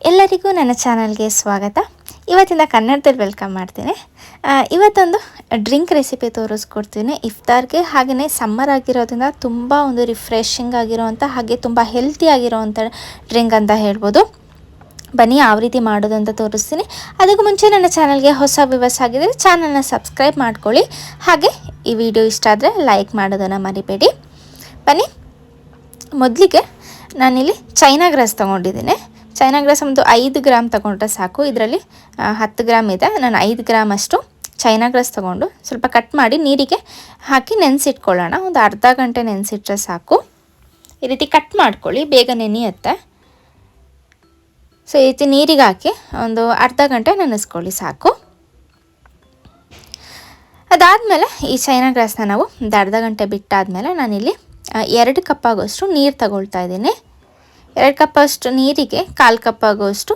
ಎಲ್ಲರಿಗೂ ನನ್ನ ಚಾನಲ್ಗೆ ಸ್ವಾಗತ. ಇವತ್ತಿನ ಕನ್ನಡದಲ್ಲಿ ವೆಲ್ಕಮ್ ಮಾಡ್ತೀನಿ. ಇವತ್ತೊಂದು ಡ್ರಿಂಕ್ ರೆಸಿಪಿ ತೋರಿಸ್ಕೊಡ್ತೀನಿ ಇಫ್ತಾರ್ಗೆ. ಹಾಗೆಯೇ ಸಮ್ಮರ್ ಆಗಿರೋದ್ರಿಂದ ತುಂಬ ಒಂದು ರಿಫ್ರೆಶಿಂಗ್ ಆಗಿರೋವಂಥ ಹಾಗೆ ತುಂಬ ಹೆಲ್ತಿ ಆಗಿರೋವಂಥ ಡ್ರಿಂಕ್ ಅಂತ ಹೇಳ್ಬೋದು. ಬನ್ನಿ ಯಾವ ರೀತಿ ಮಾಡೋದು ಅಂತ ತೋರಿಸ್ತೀನಿ. ಅದಕ್ಕೂ ಮುಂಚೆ ನನ್ನ ಚಾನಲ್ಗೆ ಹೊಸ ವ್ಯೂವರ್ಸ್ ಆಗಿದ್ದರೆ ಚಾನಲ್ನ ಸಬ್ಸ್ಕ್ರೈಬ್ ಮಾಡ್ಕೊಳ್ಳಿ. ಹಾಗೆ ಈ ವಿಡಿಯೋ ಇಷ್ಟ ಆದರೆ ಲೈಕ್ ಮಾಡೋದನ್ನು ಮರಿಬೇಡಿ. ಬನ್ನಿ, ಮೊದಲಿಗೆ ನಾನಿಲ್ಲಿ ಚೈನಾ ಗ್ರಾಸ್ ತೊಗೊಂಡಿದ್ದೀನಿ. ಚೈನಾ ಗ್ರಾಸ್ ಒಂದು 5 ಗ್ರಾಮ್ ತೊಗೊಂಡ್ರೆ ಸಾಕು. ಇದರಲ್ಲಿ 10 ಗ್ರಾಮ್ ಇದೆ. ನಾನು 5 ಗ್ರಾಮ್ ಅಷ್ಟು ಚೈನಾ ಗ್ರಾಸ್ ತೊಗೊಂಡು ಸ್ವಲ್ಪ ಕಟ್ ಮಾಡಿ ನೀರಿಗೆ ಹಾಕಿ ನೆನೆಸಿಟ್ಕೊಳ್ಳೋಣ. ಒಂದು ಅರ್ಧ ಗಂಟೆ ನೆನೆಸಿಟ್ರೆ ಸಾಕು. ಈ ರೀತಿ ಕಟ್ ಮಾಡ್ಕೊಳ್ಳಿ, ಬೇಗ ನೆನೆಯುತ್ತೆ. ಸೊ ಈ ರೀತಿ ನೀರಿಗೆ ಹಾಕಿ ಒಂದು ಅರ್ಧ ಗಂಟೆ ನೆನೆಸ್ಕೊಳ್ಳಿ ಸಾಕು. ಅದಾದಮೇಲೆ ಈ ಚೈನಾ ಗ್ರಾಸ್ನ ನಾವು ಒಂದು ಅರ್ಧ ಗಂಟೆ ಬಿಟ್ಟಾದಮೇಲೆ ನಾನಿಲ್ಲಿ 2 ಕಪ್ ಆಗೋಷ್ಟು ನೀರು ತಗೊಳ್ತಾ ಇದ್ದೀನಿ. 2 ಕಪ್ ಅಷ್ಟು ನೀರಿಗೆ 1/4 ಕಪ್ ಆಗೋಷ್ಟು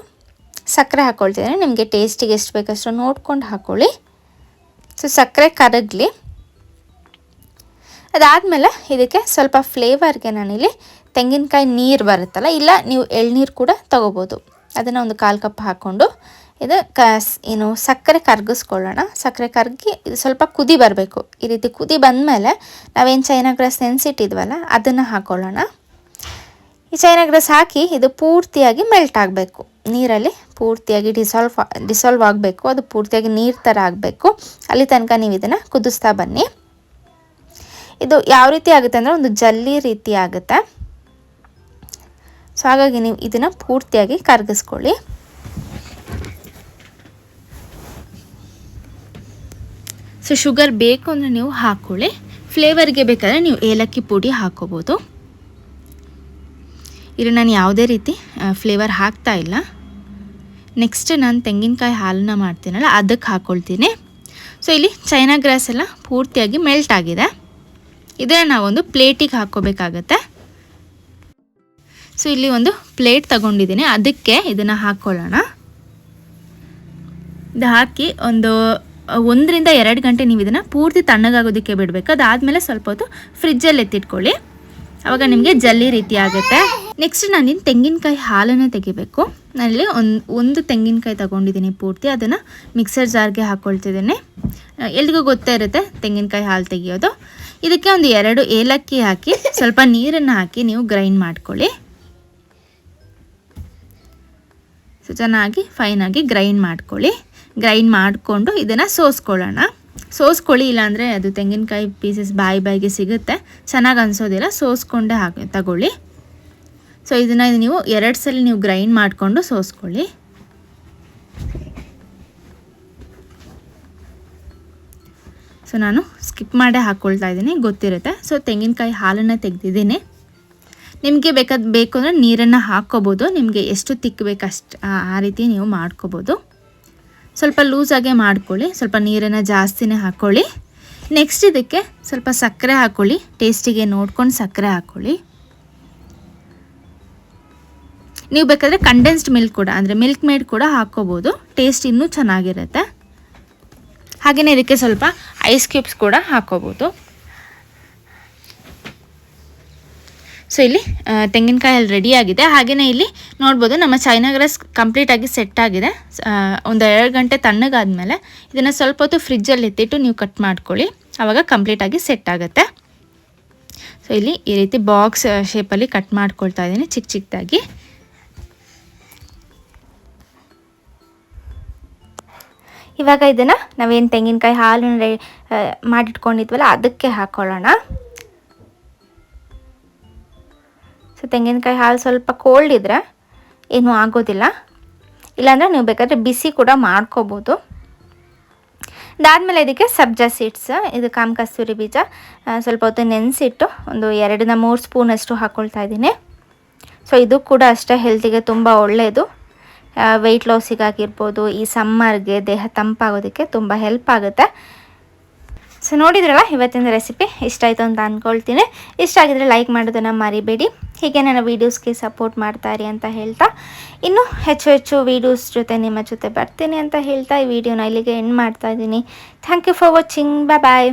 ಸಕ್ಕರೆ ಹಾಕ್ಕೊಳ್ತಿದ್ದೀನಿ. ನಿಮಗೆ ಟೇಸ್ಟಿಗೆ ಎಷ್ಟು ಬೇಕಷ್ಟು ನೋಡ್ಕೊಂಡು ಹಾಕ್ಕೊಳ್ಳಿ. ಸೊ ಸಕ್ಕರೆ ಕರಗಲಿ. ಅದಾದಮೇಲೆ ಇದಕ್ಕೆ ಸ್ವಲ್ಪ ಫ್ಲೇವರ್ಗೆ ನಾನಿಲ್ಲಿ ತೆಂಗಿನಕಾಯಿ ನೀರು ಬರುತ್ತಲ್ಲ, ಇಲ್ಲ ನೀವು ಎಳ್ನೀರು ಕೂಡ ತೊಗೋಬೋದು. ಅದನ್ನು ಒಂದು 1/4 ಕಪ್ ಹಾಕ್ಕೊಂಡು ಇದು ಏನು ಸಕ್ಕರೆ ಕರಗಿಸ್ಕೊಳ್ಳೋಣ. ಸಕ್ಕರೆ ಕರಗಿ ಇದು ಸ್ವಲ್ಪ ಕುದಿ ಬರಬೇಕು. ಈ ರೀತಿ ಕುದಿ ಬಂದಮೇಲೆ ನಾವೇನು ಚೈನಾ ಗ್ರಾಸ್ ನೆನೆಸಿಟ್ಟಿದ್ವಲ್ಲ ಅದನ್ನು ಹಾಕ್ಕೊಳ್ಳೋಣ. ಈ ಚೈನಾ ಗ್ರಾಸ್ ಹಾಕಿ ಇದು ಪೂರ್ತಿಯಾಗಿ ಮೆಲ್ಟ್ ಆಗಬೇಕು. ನೀರಲ್ಲಿ ಪೂರ್ತಿಯಾಗಿ ಡಿಸಾಲ್ವ್ ಆಗಬೇಕು. ಅದು ಪೂರ್ತಿಯಾಗಿ ನೀರು ಥರ ಆಗಬೇಕು. ಅಲ್ಲಿ ತನಕ ನೀವು ಇದನ್ನು ಕುದಿಸ್ತಾ ಬನ್ನಿ. ಇದು ಯಾವ ರೀತಿ ಆಗುತ್ತೆ ಅಂದರೆ ಒಂದು ಜಲ್ಲಿ ರೀತಿ ಆಗುತ್ತೆ. ಸೊ ಹಾಗಾಗಿ ನೀವು ಇದನ್ನು ಪೂರ್ತಿಯಾಗಿ ಕರಗಿಸ್ಕೊಳ್ಳಿ. ಸೊ ಶುಗರ್ ಬೇಕು ಅಂದರೆ ನೀವು ಹಾಕ್ಕೊಳ್ಳಿ. ಫ್ಲೇವರ್ಗೆ ಬೇಕಾದರೆ ನೀವು ಏಲಕ್ಕಿ ಪುಡಿ ಹಾಕ್ಕೋಬೋದು. ಇಲ್ಲಿ ನಾನು ಯಾವುದೇ ರೀತಿ ಫ್ಲೇವರ್ ಹಾಕ್ತಾ ಇಲ್ಲ. ನೆಕ್ಸ್ಟ್ ನಾನು ತೆಂಗಿನಕಾಯಿ ಹಾಲನ್ನ ಮಾಡ್ತೀನಲ್ಲ ಅದಕ್ಕೆ ಹಾಕ್ಕೊಳ್ತೀನಿ. ಸೊ ಇಲ್ಲಿ ಚೈನಾ ಗ್ರಾಸ್ ಎಲ್ಲ ಪೂರ್ತಿಯಾಗಿ ಮೆಲ್ಟ್ ಆಗಿದೆ. ಇದನ್ನು ನಾವೊಂದು ಪ್ಲೇಟಿಗೆ ಹಾಕ್ಕೋಬೇಕಾಗತ್ತೆ. ಸೊ ಇಲ್ಲಿ ಒಂದು ಪ್ಲೇಟ್ ತಗೊಂಡಿದ್ದೀನಿ, ಅದಕ್ಕೆ ಇದನ್ನು ಹಾಕ್ಕೊಳ್ಳೋಣ. ಇದು ಹಾಕಿ ಒಂದು 1 ರಿಂದ 2 ಗಂಟೆ ನೀವು ಇದನ್ನು ಪೂರ್ತಿ ತಣ್ಣಗಾಗೋದಕ್ಕೆ ಬಿಡಬೇಕು. ಅದಾದಮೇಲೆ ಸ್ವಲ್ಪ ಹೊತ್ತು ಫ್ರಿಜ್ಜಲ್ಲಿ ಎತ್ತಿಟ್ಕೊಳ್ಳಿ. ಆವಾಗ ನಿಮಗೆ ಜಲ್ಲಿ ರೀತಿ ಆಗುತ್ತೆ. ನೆಕ್ಸ್ಟ್ ನಾನಿನ್ನು ತೆಂಗಿನಕಾಯಿ ಹಾಲನ್ನು ತೆಗಿಬೇಕು. ನಾನಿಲ್ಲಿ ಒಂದು ತೆಂಗಿನಕಾಯಿ ತಗೊಂಡಿದ್ದೀನಿ ಪೂರ್ತಿ. ಅದನ್ನು ಮಿಕ್ಸರ್ ಜಾರ್ಗೆ ಹಾಕ್ಕೊಳ್ತಿದ್ದೀನಿ. ಎಲ್ರಿಗೂ ಗೊತ್ತೇ ಇರುತ್ತೆ ತೆಂಗಿನಕಾಯಿ ಹಾಲು ತೆಗಿಯೋದು. ಇದಕ್ಕೆ ಒಂದು 2 ಏಲಕ್ಕಿ ಹಾಕಿ ಸ್ವಲ್ಪ ನೀರನ್ನು ಹಾಕಿ ನೀವು ಗ್ರೈಂಡ್ ಮಾಡ್ಕೊಳ್ಳಿ. ಸೊ ಚೆನ್ನಾಗಿ ಫೈನಾಗಿ ಗ್ರೈಂಡ್ ಮಾಡ್ಕೊಳ್ಳಿ. ಗ್ರೈಂಡ್ ಮಾಡಿಕೊಂಡು ಇದನ್ನು ಸೋಸ್ಕೊಳ್ಳಿ. ಇಲ್ಲಾಂದರೆ ಅದು ತೆಂಗಿನಕಾಯಿ ಪೀಸಸ್ ಬಾಯಿಗೆ ಸಿಗುತ್ತೆ, ಚೆನ್ನಾಗಿ ಅನಿಸೋದಿಲ್ಲ. ಸೋಸ್ಕೊಂಡೇ ತಗೊಳ್ಳಿ. ಸೊ ಇದನ್ನು ನೀವು 2 ಸಲ ನೀವು ಗ್ರೈಂಡ್ ಮಾಡಿಕೊಂಡು ಸೋಸ್ಕೊಳ್ಳಿ. ಸೊ ನಾನು ಸ್ಕಿಪ್ ಮಾಡೇ ಹಾಕ್ಕೊಳ್ತಾ ಇದ್ದೀನಿ, ಗೊತ್ತಿರುತ್ತೆ. ಸೊ ತೆಂಗಿನಕಾಯಿ ಹಾಲನ್ನು ತೆಗೆದಿದ್ದೀನಿ. ನಿಮಗೆ ಬೇಕು ಅಂದರೆ ನೀರನ್ನು ಹಾಕ್ಕೋಬೋದು. ನಿಮಗೆ ಎಷ್ಟು ತಿಕ್ಕಬೇಕಷ್ಟು ಆ ರೀತಿ ನೀವು ಮಾಡ್ಕೋಬೋದು. ಸ್ವಲ್ಪ ಲೂಸಾಗೆ ಮಾಡ್ಕೊಳ್ಳಿ. ಸ್ವಲ್ಪ ನೀರನ್ನು ಜಾಸ್ತಿನೇ ಹಾಕ್ಕೊಳ್ಳಿ. ನೆಕ್ಸ್ಟ್ ಇದಕ್ಕೆ ಸ್ವಲ್ಪ ಸಕ್ಕರೆ ಹಾಕ್ಕೊಳ್ಳಿ. ಟೇಸ್ಟಿಗೆ ನೋಡ್ಕೊಂಡು ಸಕ್ಕರೆ ಹಾಕ್ಕೊಳ್ಳಿ. ನೀವು ಬೇಕಾದರೆ ಕಂಡೆನ್ಸ್ಡ್ ಮಿಲ್ಕ್ ಕೂಡ ಅಂದರೆ ಮಿಲ್ಕ್ ಮೇಡ್ ಕೂಡ ಹಾಕ್ಕೋಬೋದು. ಟೇಸ್ಟ್ ಇನ್ನೂ ಚೆನ್ನಾಗಿರುತ್ತೆ. ಹಾಗೆಯೇ ಇದಕ್ಕೆ ಸ್ವಲ್ಪ ಐಸ್ ಕ್ಯೂಬ್ಸ್ ಕೂಡ ಹಾಕ್ಕೋಬೋದು. ಸೊ ಇಲ್ಲಿ ತೆಂಗಿನಕಾಯಿ ಅಲ್ಲಿ ರೆಡಿಯಾಗಿದೆ. ಹಾಗೆಯೇ ಇಲ್ಲಿ ನೋಡ್ಬೋದು ನಮ್ಮ ಚೈನಾ ಗ್ರಾಸ್ ಕಂಪ್ಲೀಟಾಗಿ ಸೆಟ್ ಆಗಿದೆ. ಒಂದು 2 ಗಂಟೆ ತಣ್ಣಗಾದ್ಮೇಲೆ ಇದನ್ನು ಸ್ವಲ್ಪ ಹೊತ್ತು ಫ್ರಿಜ್ಜಲ್ಲಿ ಎತ್ತಿಟ್ಟು ನೀವು ಕಟ್ ಮಾಡ್ಕೊಳ್ಳಿ. ಆವಾಗ ಕಂಪ್ಲೀಟಾಗಿ ಸೆಟ್ ಆಗುತ್ತೆ. ಸೊ ಇಲ್ಲಿ ಈ ರೀತಿ ಬಾಕ್ಸ್ ಶೇಪಲ್ಲಿ ಕಟ್ ಮಾಡ್ಕೊಳ್ತಾ ಇದ್ದೀನಿ ಚಿಕ್ಕದಾಗಿ. ಇವಾಗ ಇದನ್ನು ನಾವೇನು ತೆಂಗಿನಕಾಯಿ ಹಾಲನ್ನು ಮಾಡಿಟ್ಕೊಂಡಿದ್ವಲ್ಲ ಅದಕ್ಕೆ ಹಾಕ್ಕೊಳ್ಳೋಣ. ಸೊ ತೆಂಗಿನಕಾಯಿ ಹಾಲು ಸ್ವಲ್ಪ ಕೋಲ್ಡ್ ಇದ್ದರೆ ಏನೂ ಆಗೋದಿಲ್ಲ. ಇಲ್ಲಾಂದರೆ ನೀವು ಬೇಕಾದರೆ ಬಿಸಿ ಕೂಡ ಮಾಡ್ಕೋಬೋದು. ಅದಾದಮೇಲೆ ಇದಕ್ಕೆ ಸಬ್ಜಾ ಸೀಡ್ಸ್, ಇದು ಕಸ್ತೂರಿ ಬೀಜ ಸ್ವಲ್ಪ ಹೊತ್ತು ನೆನೆಸಿಟ್ಟು ಒಂದು 2 ರಿಂದ 3 ಸ್ಪೂನಷ್ಟು ಹಾಕ್ಕೊಳ್ತಾ ಇದ್ದೀನಿ. ಸೊ ಇದು ಕೂಡ ಅಷ್ಟೇ ಹೆಲ್ತಿಗೆ ತುಂಬ ಒಳ್ಳೆಯದು. ವೆಯ್ಟ್ ಲಾಸಿಗಾಗಿರ್ಬೋದು, ಈ ಸಮ್ಮರ್ಗೆ ದೇಹ ತಂಪಾಗೋದಕ್ಕೆ ತುಂಬ ಹೆಲ್ಪ್ ಆಗುತ್ತೆ. ಸೊ ನೋಡಿದ್ರಲ್ಲ ಇವತ್ತಿನ ರೆಸಿಪಿ ಇಷ್ಟ ಆಯಿತು ಅಂತ ಅಂದ್ಕೊಳ್ತೀನಿ. ಇಷ್ಟ ಆಗಿದ್ರೆ ಲೈಕ್ ಮಾಡೋದನ್ನು ಮರಿಬೇಡಿ. ಹೀಗೆ ನನ್ನ ವೀಡಿಯೋಸ್ಗೆ ಸಪೋರ್ಟ್ ಮಾಡ್ತಾಯಿರಿ ಅಂತ ಹೇಳ್ತಾ, ಇನ್ನೂ ಹೆಚ್ಚು ವೀಡಿಯೋಸ್ ಜೊತೆ ನಿಮ್ಮ ಜೊತೆ ಬರ್ತೀನಿ ಅಂತ ಹೇಳ್ತಾ ಈ ವಿಡಿಯೋನ ಇಲ್ಲಿಗೆ ಎಂಡ್ ಮಾಡ್ತಾ ಇದ್ದೀನಿ. Thank you for watching. Bye.